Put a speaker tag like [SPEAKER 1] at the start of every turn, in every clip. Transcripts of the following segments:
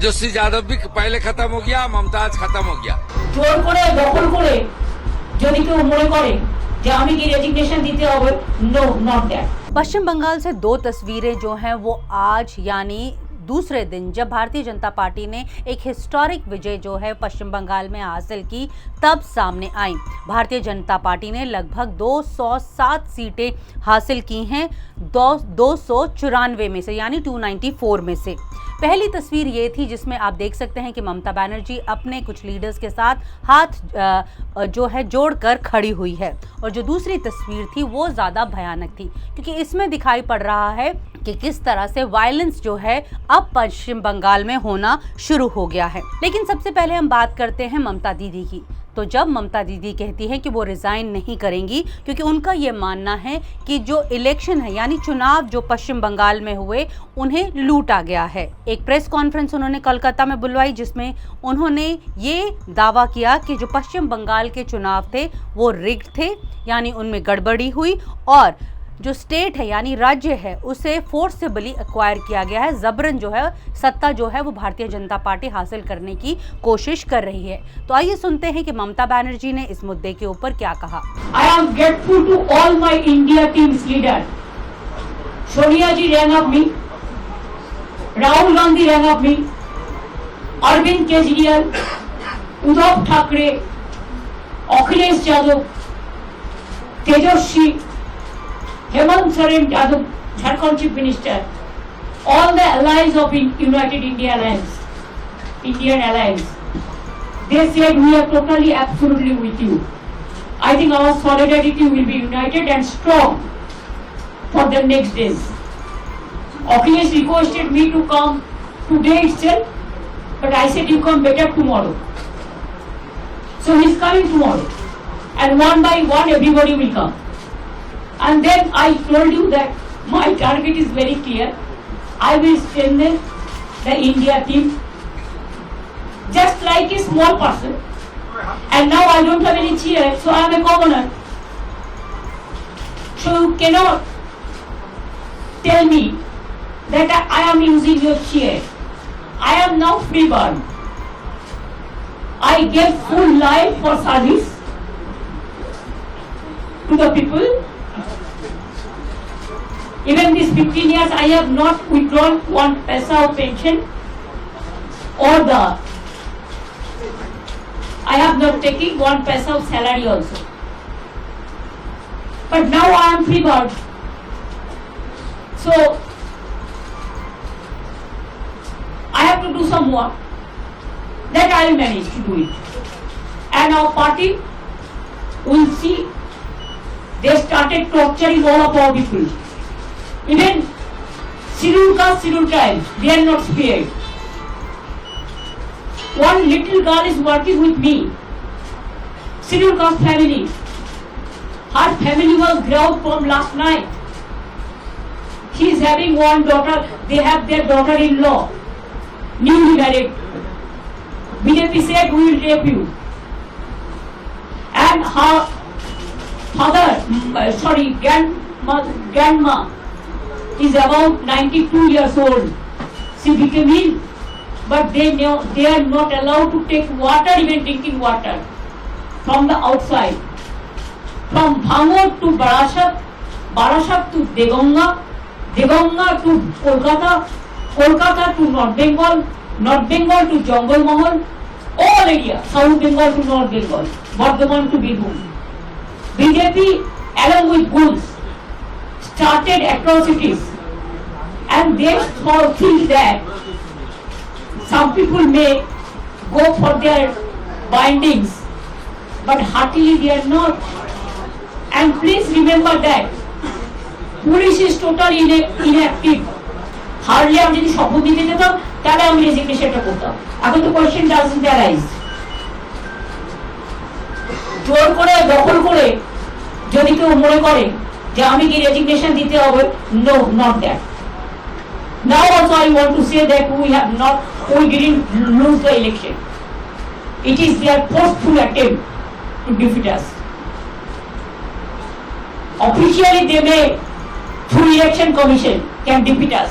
[SPEAKER 1] तेजस्वी यादव भी पहले खत्म हो गया, ममता आज खत्म हो गया।
[SPEAKER 2] জোর করে দখল করে যদি কেউ মনে করে যে আমি কি রেজিগনেশন দিতে হবে, নো নট দ্যাট।
[SPEAKER 3] पश्चिम बंगाल से दो तस्वीरें जो हैं वो आज यानी दूसरे दिन जब भारतीय जनता पार्टी ने एक हिस्टोरिक विजय जो है पश्चिम बंगाल में हासिल की तब सामने आई। भारतीय जनता पार्टी ने लगभग 207 सीटें हासिल की हैं 294 में से, यानी 294 में से। पहली तस्वीर ये थी जिसमें आप देख सकते हैं कि ममता बनर्जी अपने कुछ लीडर्स के साथ हाथ जो है जोड़कर खड़ी हुई है, और जो दूसरी तस्वीर थी वो ज़्यादा भयानक थी क्योंकि इसमें दिखाई पड़ रहा है कि किस तरह से वायलेंस जो है अब पश्चिम बंगाल में होना शुरू हो गया है। लेकिन सबसे पहले हम बात करते हैं ममता दीदी की। तो जब ममता दीदी कहती हैं कि वो रिज़ाइन नहीं करेंगी क्योंकि उनका ये मानना है कि जो इलेक्शन है यानी चुनाव जो पश्चिम बंगाल में हुए उन्हें लूटा गया है। एक प्रेस कॉन्फ्रेंस उन्होंने कोलकाता में बुलवाई जिसमें उन्होंने ये दावा किया कि जो पश्चिम बंगाल के चुनाव थे वो रिग्ड थे, यानी उनमें गड़बड़ी हुई और जो स्टेट है यानी राज्य है उसे फोर्सेबली एक्वायर किया गया है, जबरन जो है सत्ता जो है वो भारतीय जनता पार्टी हासिल करने की कोशिश कर रही है। तो आइए सुनते हैं कि ममता बनर्जी ने इस मुद्दे के ऊपर क्या कहा।
[SPEAKER 2] I am grateful to all my India team's leaders. Sonia ji rang up me, Rahul Gandhi rang up me, Arvind Kejriwal, Uddhav Thackeray, Akhilesh Yadav, Tejaswi, Hemant Soren Yadav, Jharkhand Chief Minister, all the allies of United India Alliance, Indian Alliance, they said we are totally, absolutely with you. I think our solidarity will be united and strong for the next days. Akhilesh requested me to come today itself, but I said you come better tomorrow. So he's coming tomorrow, and one by one everybody will come. And then I told you that my target is very clear. I will strengthen the India team just like a small person. And now I don't have any chair, so I am a commoner. So you cannot tell me that I am using your chair. I am now freeborn. I gave full life for service to the people. Even these 15 years I have not withdrawn one paisa of pension or I have not taken one paisa of salary also. But now I am free bird. So I have to do some work that I will manage to do it. And our party will see they started torturing all of our people. Even scheduled caste, scheduled tribe, they are not spared. One little girl is working with me, scheduled caste family. Her family was ground from last night. She is having one daughter, they have their daughter-in-law, newly married. BJP said we will rape you. And her father, grandma is about 92 years old. She became ill, but they are not allowed to take water, even drinking water, from the outside. From Bhangur to Barasat, Barasat to Deganga, Deganga to Kolkata, Kolkata to North Bengal, North Bengal to Jungle Mahal, all area, South Bengal to North Bengal, Bardhaman to Birbhum. BJP, along with goods, started atrocities, and they think that some people may go for their bindings, but heartily they are not. And please remember that police is totally inactive. Hardly আমি যদি শপথ দিতে যেতাম তাহলে আমি রেজিগনেশনটা করতাম। এখন তো কোয়েশ্চেন ডাজন্ট অ্যারাইজ। জোর করে দখল করে যদি কেউ মনে করে যে আমি কি রেজিগনেশন দিতে হবে, no not that. Now also I want to say that we didn't lose the election. It is their forceful attempt to defeat us. Officially they may, through election commission, can defeat us.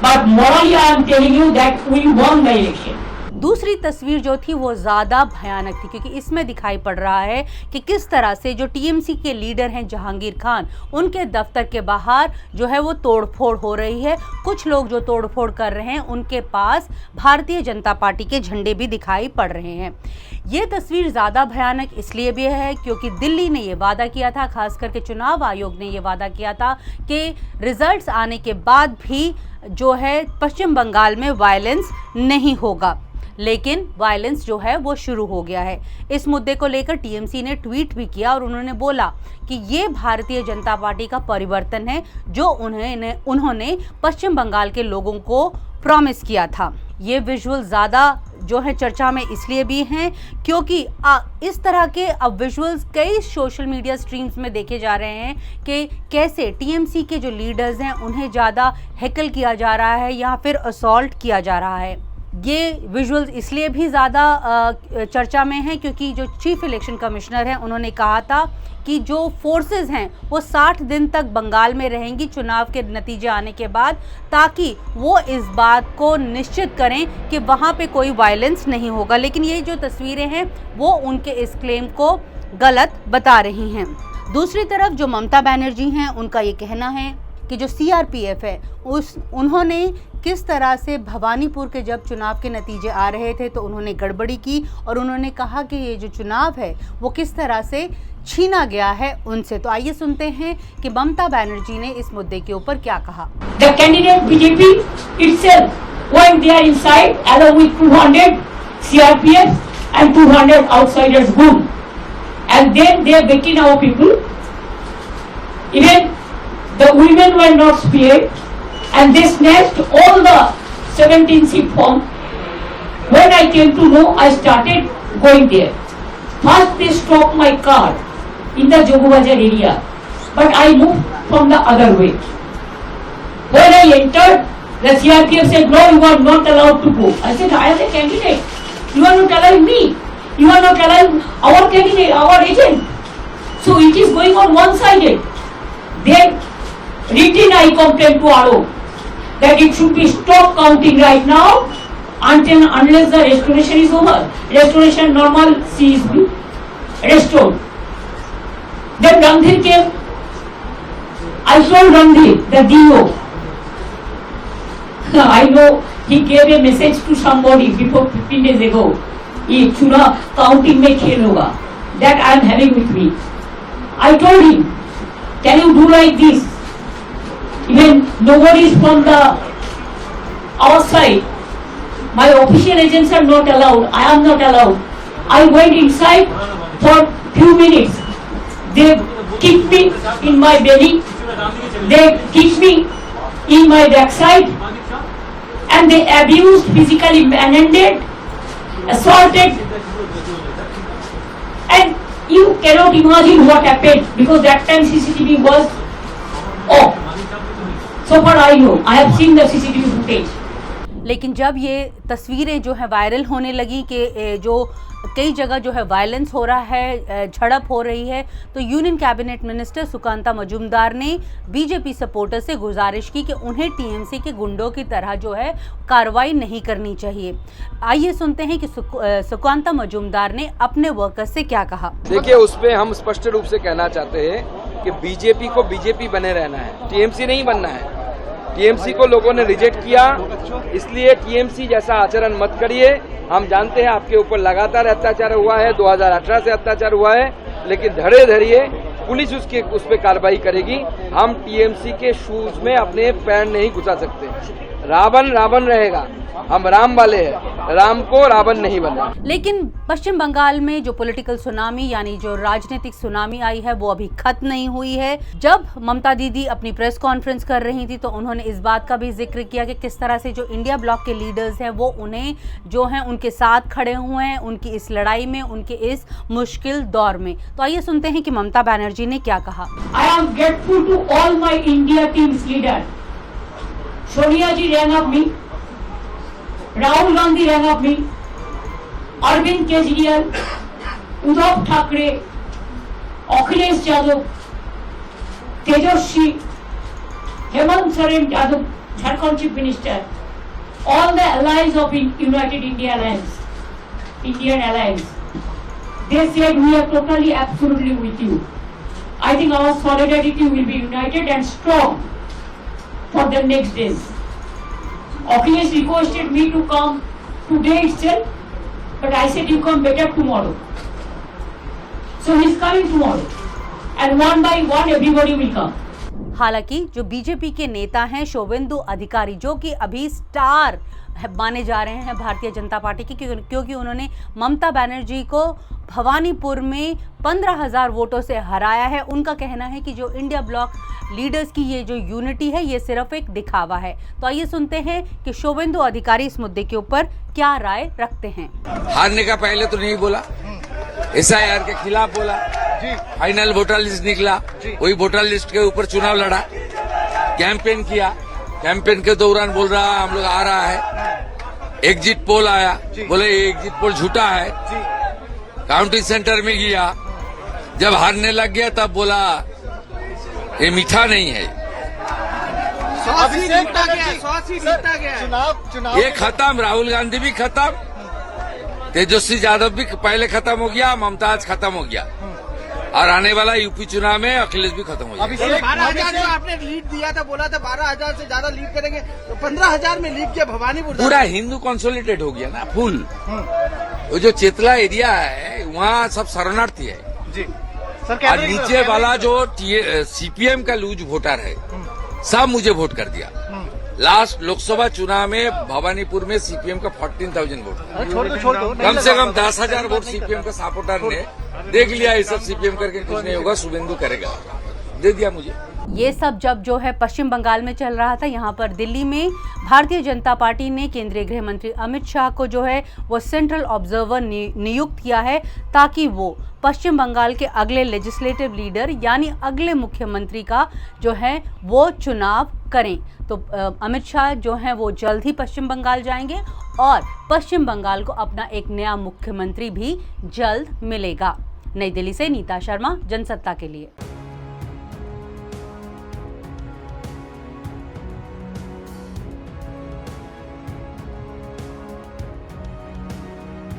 [SPEAKER 2] But morally, I am telling you that we won the election.
[SPEAKER 3] दूसरी तस्वीर जो थी वो ज़्यादा भयानक थी, क्योंकि इसमें दिखाई पड़ रहा है कि किस तरह से जो टीएमसी के लीडर हैं जहांगीर खान, उनके दफ्तर के बाहर जो है वो तोड़फोड़ हो रही है। कुछ लोग जो तोड़फोड़ कर रहे हैं उनके पास भारतीय जनता पार्टी के झंडे भी दिखाई पड़ रहे हैं। ये तस्वीर ज़्यादा भयानक इसलिए भी है क्योंकि दिल्ली ने ये वादा किया था, खास करके चुनाव आयोग ने ये वादा किया था कि रिजल्ट्स आने के बाद भी जो है पश्चिम बंगाल में वायलेंस नहीं होगा, लेकिन वायलेंस जो है वो शुरू हो गया है। इस मुद्दे को लेकर टीएमसी ने ट्वीट भी किया और उन्होंने बोला कि ये भारतीय जनता पार्टी का परिवर्तन है जो उन्होंने पश्चिम बंगाल के लोगों को प्रॉमिस किया था। ये विजुअल ज़्यादा जो है चर्चा में इसलिए भी हैं क्योंकि इस तरह के अब विजुअल्स कई सोशल मीडिया स्ट्रीम्स में देखे जा रहे हैं कि कैसे टीएमसी के जो लीडर्स हैं उन्हें ज़्यादा हैकल किया जा रहा है या फिर असॉल्ट किया जा रहा है। ये विजुअल्स इसलिए भी ज़्यादा चर्चा में हैं क्योंकि जो चीफ इलेक्शन कमिश्नर हैं उन्होंने कहा था कि जो फोर्सेस हैं वो 60 दिन तक बंगाल में रहेंगी चुनाव के नतीजे आने के बाद, ताकि वो इस बात को निश्चित करें कि वहाँ पे कोई वायलेंस नहीं होगा। लेकिन ये जो तस्वीरें हैं वो उनके इस क्लेम को गलत बता रही हैं। दूसरी तरफ जो ममता बनर्जी हैं उनका ये कहना है कि जो सीआरपीएफ है उन्होंने किस तरह से भवानीपुर के जब चुनाव के नतीजे आ रहे थे तो उन्होंने गड़बड़ी की और उन्होंने कहा कि ये जो चुनाव है वो किस तरह से छीना गया है उनसे। तो आइए सुनते हैं कि ममता बनर्जी ने इस मुद्दे के ऊपर क्या कहा।
[SPEAKER 2] The candidate BJP itself went there inside along with 200 CRPF and 200 outsiders group, and then they beaten our people. Even the women were not spared, and they snatched all the 17 seat form. When I came to know, I started going there. First they stopped my car in the Jogubazar area, but I moved from the other way. When I entered, the CRPF said, no, you are not allowed to go. I said, I am the candidate. You are not allowing me. You are not allowing our candidate, our agent. So it is going on one-sided. Then written I complained to RO that it should be stopped counting right now unless the restoration is over. Restoration normalcy is restored. Then Randhir came. I told Randhir, the DO. I know he gave a message to somebody before 15 days ago. ये चुनाव counting में खेल होगा. That I am having with me. I told him, can you do like this? Even nobody is from our side. My official agents are not allowed. I am not allowed. I went inside for few minutes. They kicked me in my belly. They kicked me in my backside, and they abused, physically manhandled, assaulted, and you cannot imagine what happened because that time CCTV was off. So far I know, I have seen the CCTV footage.
[SPEAKER 3] लेकिन जब ये तस्वीरें जो है viral होने लगी कि जो कई जगह जो है वायलेंस हो रहा है, झड़प हो रही है, तो union cabinet minister Sukanta Majumdar ने बीजेपी सपोर्टर से गुजारिश की कि उन्हें टीएमसी के गुंडों की तरह जो है कार्रवाई नहीं करनी चाहिए। आइए सुनते हैं कि सुकांता मजूमदार ने अपने वर्कर्स से क्या कहा।
[SPEAKER 1] देखिए, उस पे हम स्पष्ट रूप से कहना चाहते हैं कि बीजेपी को बीजेपी बने रहना है, टीएमसी नहीं बनना है। टीएमसी को लोगों ने रिजेक्ट किया, इसलिए टीएमसी जैसा आचरण मत करिए। हम जानते हैं आपके ऊपर लगातार अत्याचार हुआ है, 2018 से अत्याचार हुआ है, लेकिन धैर्य धरिए, पुलिस उस पर कार्रवाई करेगी। हम टीएमसी के शूज में अपने पैर नहीं घुसा सकते। रावण रावण रहेगा, हम राम वाले हैं, राम को रावण नहीं बना।
[SPEAKER 3] लेकिन पश्चिम बंगाल में जो पॉलिटिकल सुनामी यानी जो राजनीतिक सुनामी आई है वो अभी खत्म नहीं हुई है। जब ममता दीदी अपनी प्रेस कॉन्फ्रेंस कर रही थी तो उन्होंने इस बात का भी जिक्र किया कि किस तरह से जो इंडिया ब्लॉक के लीडर्स हैं वो उन्हें जो हैं उनके साथ खड़े हुए हैं उनकी इस लड़ाई में, उनके इस मुश्किल दौर में। तो आइए सुनते हैं कि ममता बनर्जी ने क्या कहा।
[SPEAKER 2] I am grateful to all my India team's leaders. Sonia ji rang up me. Rahul Gandhi rang up me, Arvind Kejriwal, Uddhav Thackeray, Akhilesh Yadav, Tejaswi, Hemant Soren Yadav, Jharkhand Chief Minister, all the allies of United India Alliance, Indian Alliance, they said we are totally, absolutely with you. I think our solidarity will be united and strong for the next days. Akhilesh requested me to come today itself, but I said you come better tomorrow. So he's coming tomorrow, and one by one everybody will come.
[SPEAKER 3] हालांकि जो BJP के नेता हैं शुवेंदु अधिकारी, जो कि अभी star माने जा रहे हैं भारतीय जनता पार्टी की, क्योंकि उन्होंने ममता बनर्जी को भवानीपुर में 15,000 वोटों से हराया है। उनका कहना है कि जो इंडिया ब्लॉक लीडर्स की ये जो यूनिटी है ये सिर्फ एक दिखावा है। तो आइए सुनते हैं कि शुवेंदु अधिकारी इस मुद्दे के ऊपर क्या राय रखते हैं।
[SPEAKER 4] हारने का पहले तो नहीं बोला, SIR के खिलाफ बोला, फाइनल वोटर लिस्ट निकला, वही वोटर लिस्ट के ऊपर चुनाव लड़ा, कैंपेन किया, कैंपेन के दौरान बोल रहा हम लोग आ रहा है, एग्जिट पोल आया, बोले ये एग्जिट पोल झूठा है, काउंटिंग सेंटर में गया, जब हारने लग गया तब बोला ये मीठा नहीं है,
[SPEAKER 5] चुनाव
[SPEAKER 4] ये खत्म, राहुल गांधी भी खत्म, तेजस्वी यादव भी पहले खत्म हो गया, मुमताज खत्म हो गया, और आने वाला यूपी चुनाव में अखिलेश भी खत्म हो जाएगा।
[SPEAKER 5] 12,000 जो आपने लीड दिया था, बोला था 12,000 से ज्यादा लीड करेंगे, तो 15,000 में लीड किया भवानीपुर।
[SPEAKER 4] पूरा हिंदू कंसोलिडेट हो गया ना फुल। वो जो चेतला एरिया है वहाँ सब शरणार्थी है
[SPEAKER 5] जी सर,
[SPEAKER 4] और नीचे वाला जो CPM का लूज वोटर है सब मुझे वोट कर दिया। लास्ट लोकसभा चुनाव में भवानीपुर में CPM का 14,000 वोट,
[SPEAKER 5] छोड़ दो
[SPEAKER 4] कम से कम 10,000 वोट CPM का सपोर्टर ने देख लिया, ये सब CPM करके कुछ नहीं होगा, शुवेंदु करेगा, दे दिया मुझे।
[SPEAKER 3] ये सब जब जो है पश्चिम बंगाल में चल रहा था, यहाँ पर दिल्ली में भारतीय जनता पार्टी ने केंद्रीय गृह मंत्री अमित शाह को जो है वो सेंट्रल ऑब्जर्वर नियुक्त किया है, ताकि वो पश्चिम बंगाल के अगले लेजिस्लेटिव लीडर यानी अगले मुख्यमंत्री का जो है वो चुनाव करें। तो अमित शाह जो हैं वो जल्द ही पश्चिम बंगाल जाएंगे और पश्चिम बंगाल को अपना एक नया मुख्यमंत्री भी जल्द मिलेगा। नई दिल्ली से नीता शर्मा, जनसत्ता के लिए।